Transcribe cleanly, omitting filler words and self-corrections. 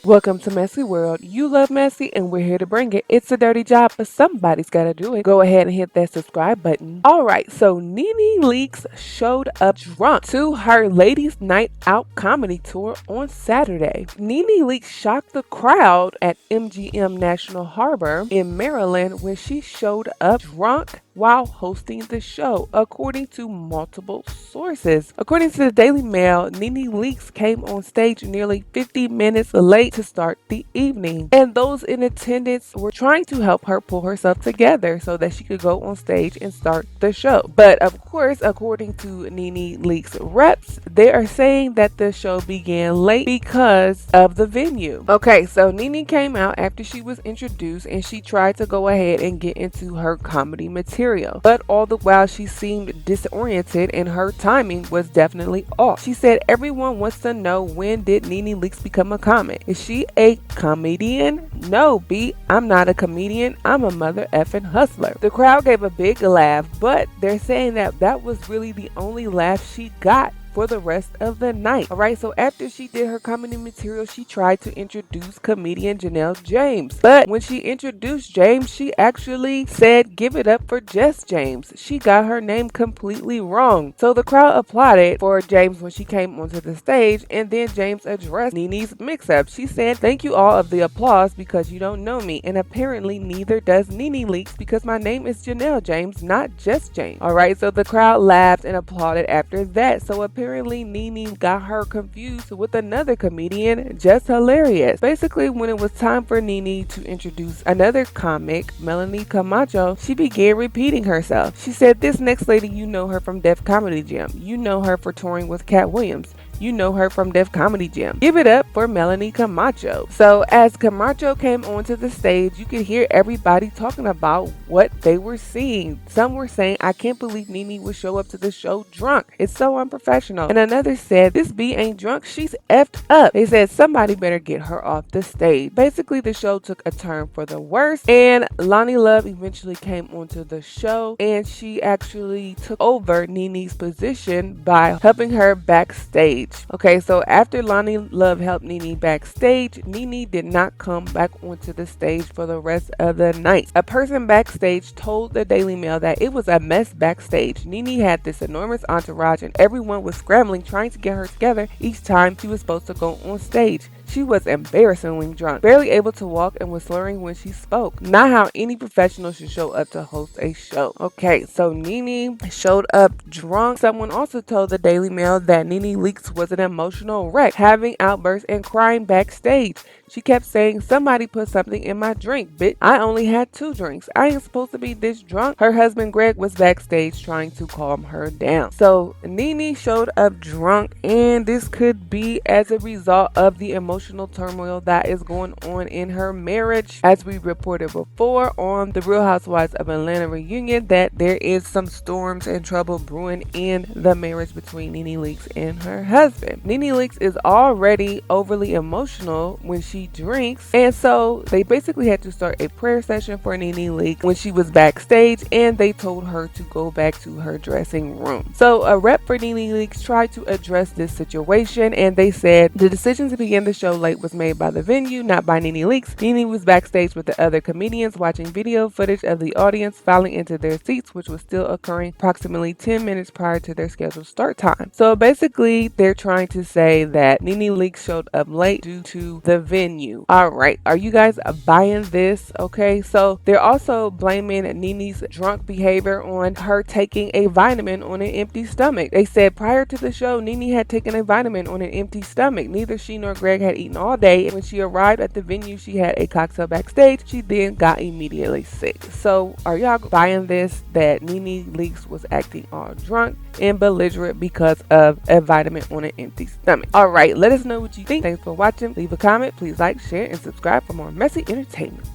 Welcome to Messy World. You love messy and we're here to bring it. It's a dirty job, but somebody's gotta do it. Go ahead and hit that subscribe button. Alright, so NeNe Leakes showed up drunk to her Ladies Night Out comedy tour on Saturday. NeNe Leakes shocked the crowd at MGM National Harbor in Maryland when she showed up drunk while hosting the show, according to multiple sources. According to the Daily Mail, NeNe Leakes came on stage nearly 50 minutes late to start the evening, and those in attendance were trying to help her pull herself together so that she could go on stage and start the show. But of course, according to NeNe Leakes reps, they are saying that the show began late because of the venue. Okay, so NeNe came out after she was introduced and she tried to go ahead and get into her comedy material. But all the while she seemed disoriented and her timing was definitely off. She said, "Everyone wants to know, when did NeNe Leakes become a comic? Is she a comedian? No, B, I'm not a comedian. I'm a mother effing hustler." The crowd gave a big laugh, but they're saying that that was really the only laugh she got for the rest of the night. Alright, so after she did her comedy material, she tried to introduce comedian Janelle James. But when she introduced James, she actually said, "Give it up for Jess James." She got her name completely wrong. So the crowd applauded for James when she came onto the stage, and then James addressed NeNe's mix-up. She said, "Thank you all of the applause because you don't know me, and apparently neither does NeNe Leakes because my name is Janelle James, not Jess James." Alright, so the crowd laughed and applauded after that. So apparently NeNe got her confused with another comedian, Just Hilarious. Basically, when it was time for NeNe to introduce another comic, Melanie Camacho, she began repeating herself. She said, "This next lady, you know her from Def Comedy Jam. You know her for touring with Cat Williams. You know her from Def Comedy Jam. Give it up for Melanie Camacho." So as Camacho came onto the stage, you could hear everybody talking about what they were seeing. Some were saying, "I can't believe NeNe would show up to the show drunk. It's so unprofessional." And another said, "This B ain't drunk, she's effed up." They said somebody better get her off the stage. Basically, the show took a turn for the worse, and Loni Love eventually came onto the show, and she actually took over NeNe's position by helping her backstage. Okay, so after Loni Love helped NeNe backstage, NeNe did not come back onto the stage for the rest of the night. A person backstage told the Daily Mail that it was a mess backstage. NeNe had this enormous entourage and everyone was scrambling trying to get her together each time she was supposed to go on stage. She was embarrassingly drunk, barely able to walk, and was slurring when she spoke. Not how any professional should show up to host a show. Okay, so NeNe showed up drunk. Someone also told the Daily Mail that NeNe Leakes was an emotional wreck, having outbursts and crying backstage. She kept saying, "Somebody put something in my drink, bitch. I only had 2 drinks. I ain't supposed to be this drunk." Her husband Greg was backstage trying to calm her down. So NeNe showed up drunk, and this could be as a result of the emotional turmoil that is going on in her marriage. As we reported before on the Real Housewives of Atlanta reunion, that there is some storms and trouble brewing in the marriage between NeNe Leakes and her husband. NeNe Leakes is already overly emotional when she drinks, and so they basically had to start a prayer session for NeNe Leakes when she was backstage, and they told her to go back to her dressing room. So a rep for NeNe Leakes tried to address this situation, and they said the decision to begin the show late was made by the venue, not by NeNe Leakes. NeNe was backstage with the other comedians watching video footage of the audience filing into their seats, which was still occurring approximately 10 minutes prior to their scheduled start time. So basically, they're trying to say that NeNe Leakes showed up late due to the venue. Alright, are you guys buying this? Okay, so they're also blaming NeNe's drunk behavior on her taking a vitamin on an empty stomach. They said prior to the show, NeNe had taken a vitamin on an empty stomach. Neither she nor Greg had eaten all day, and when she arrived at the venue, she had a cocktail backstage. She then got immediately sick. So are y'all buying this, that NeNe Leakes was acting all drunk and belligerent because of a vitamin on an empty stomach? Alright, let us know what you think. Thanks for watching. Leave a comment. Please like, share, and subscribe for more messy entertainment.